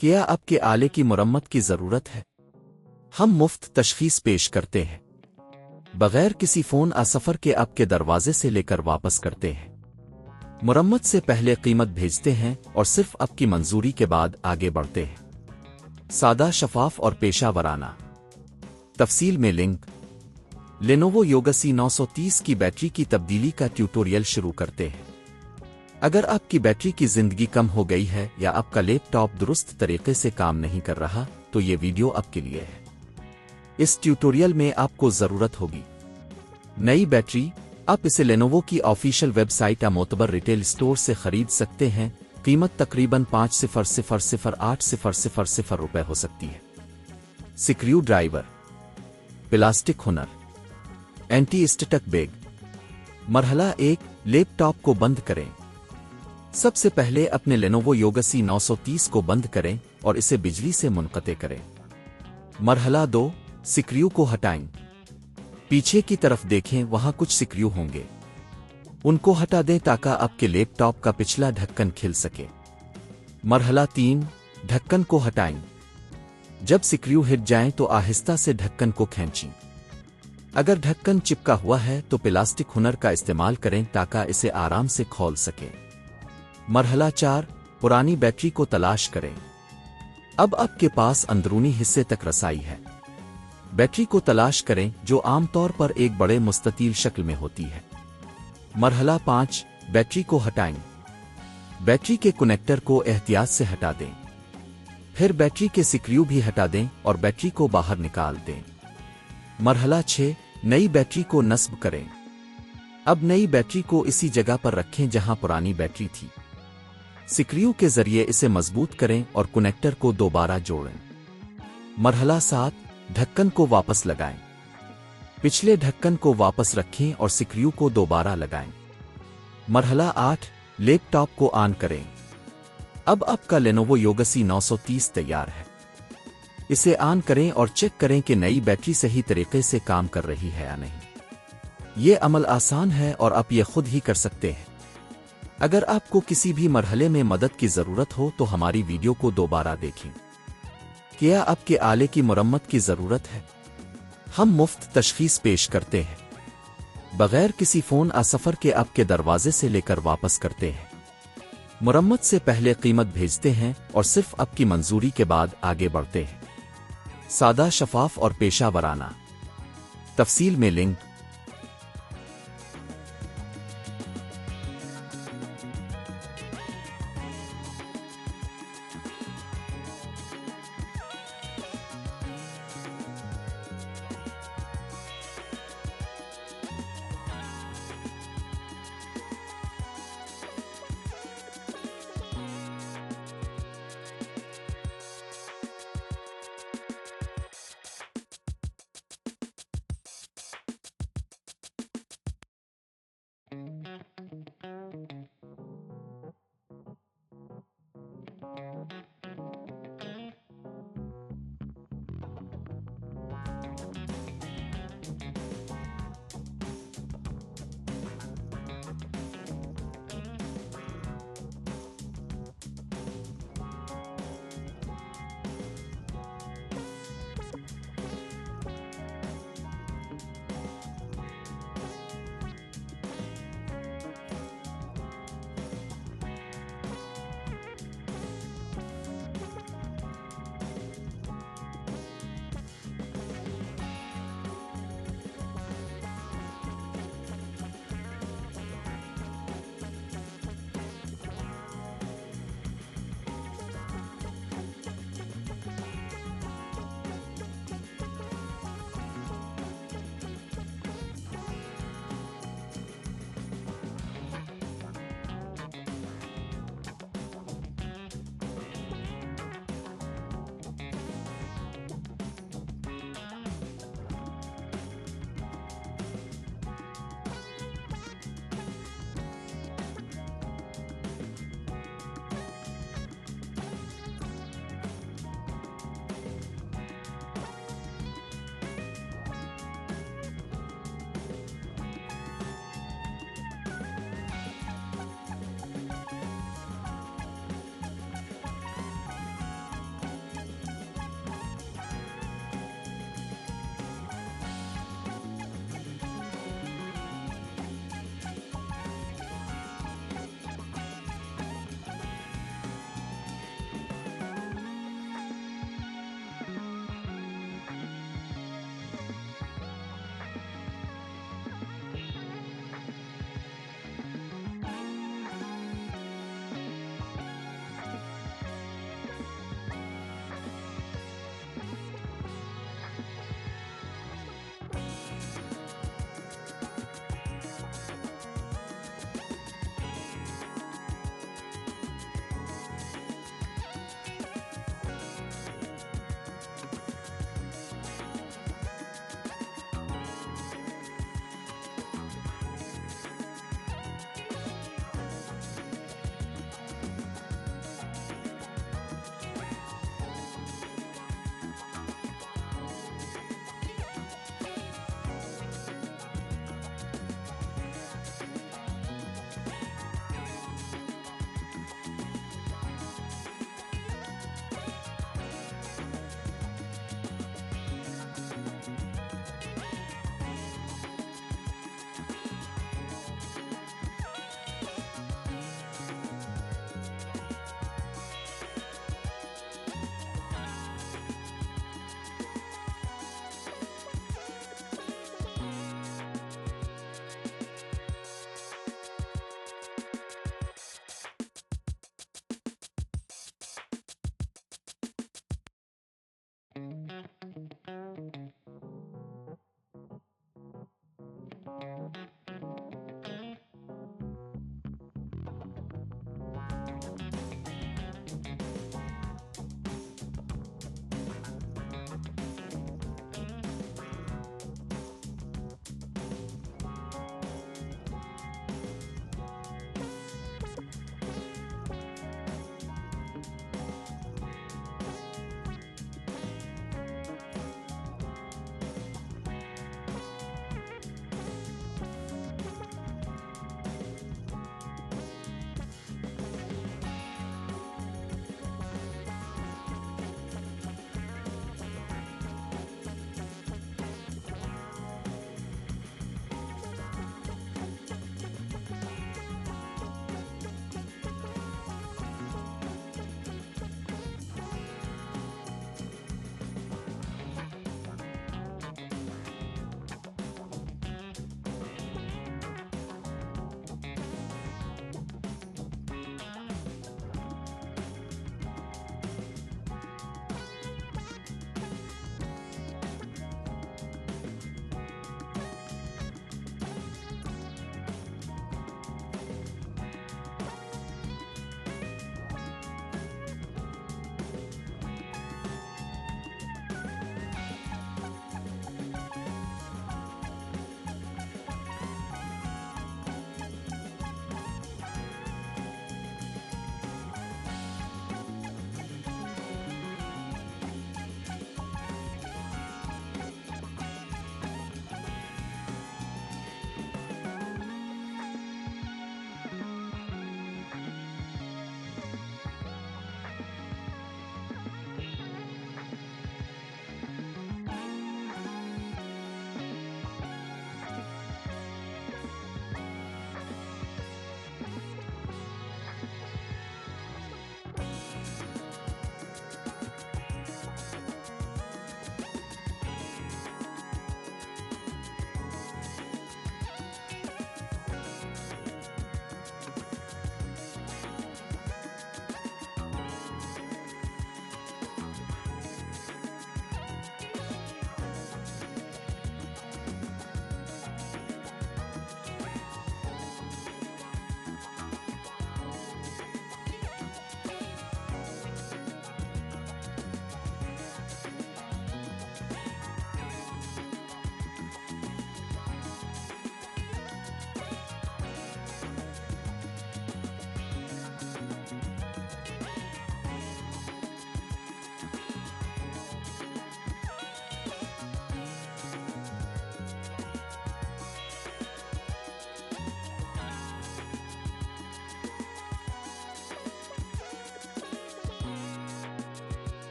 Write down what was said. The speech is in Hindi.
क्या आपके आले की मरम्मत की ज़रूरत है? हम मुफ्त तशखीस पेश करते हैं, बगैर किसी फ़ोन सफ़र के आपके दरवाजे से लेकर वापस करते हैं। मरम्मत से पहले कीमत भेजते हैं और सिर्फ आपकी मंजूरी के बाद आगे बढ़ते हैं। सादा, शफाफ और पेशा वराना। तफसील में लिंक। लेनोवो योगा C930 की बैटरी की तब्दीली का ट्यूटोरियल शुरू करते हैं। अगर आपकी बैटरी की ज़िंदगी कम हो गई है या आपका लैपटॉप दुरुस्त तरीके से काम नहीं कर रहा, तो ये वीडियो आपके लिए है। इस ट्यूटोरियल में आपको ज़रूरत होगी नई बैटरी। आप इसे लेनोवो की ऑफिशियल वेबसाइट या मोतबर रिटेल स्टोर से खरीद सकते हैं। कीमत तकरीबन 5,000,000 रुपए हो सकती है। स्क्रू ड्राइवर, प्लास्टिक हुनर, एंटी स्टैटिक बैग। मरहला 1, लैपटॉप को बंद करें। सबसे पहले अपने लेनोवो योगा C930 को बंद करें और इसे बिजली से मुनक़ते करें। मरहला 2, स्क्रू को हटाएं। पीछे की तरफ देखें, वहां कुछ स्क्रू होंगे, उनको हटा दें ताकि आपके लैपटॉप का पिछला ढक्कन खिल सके। मरहला 3, ढक्कन को हटाएं। जब स्क्रू हिट जाएं तो आहिस्ता से ढक्कन को खींचें। अगर ढक्कन चिपका हुआ है तो प्लास्टिक हुनर का इस्तेमाल करें ताकि इसे आराम से खोल सकें। मरहला 4, पुरानी बैटरी को तलाश करें। अब आपके पास अंदरूनी हिस्से तक रसाई है। बैटरी को तलाश करें, जो आमतौर पर एक बड़े मुस्ततील शक्ल में होती है। मरहला 5, बैटरी को हटाएं। बैटरी के कनेक्टर को एहतियात से हटा दें। फिर बैटरी के स्क्रू भी हटा दें और बैटरी को बाहर निकाल दें। मरहला 6, नई बैटरी को नस्ब करें। अब नई बैटरी को इसी जगह पर रखें जहां पुरानी बैटरी थी। स्क्रू के जरिए इसे मजबूत करें और कनेक्टर को दोबारा जोड़ें। मरहला 7, ढक्कन को वापस लगाएं। पिछले ढक्कन को वापस रखें और स्क्रू को दोबारा लगाएं। मरहला 8, लैपटॉप को ऑन करें। अब आपका लेनोवो योगा C930 तैयार है। इसे ऑन करें और चेक करें कि नई बैटरी सही तरीके से काम कर रही है या नहीं। ये अमल आसान है और आप ये खुद ही कर सकते हैं। अगर आपको किसी भी मरहले में मदद की ज़रूरत हो तो हमारी वीडियो को दोबारा देखें। क्या आपके आले की मरम्मत की ज़रूरत है? हम मुफ्त तशखीस पेश करते हैं, बगैर किसी फ़ोन सफ़र के आपके दरवाजे से लेकर वापस करते हैं। मरम्मत से पहले कीमत भेजते हैं और सिर्फ आपकी मंजूरी के बाद आगे बढ़ते हैं। सादा, शफाफ और पेशा वराना। तफसील में लिंक।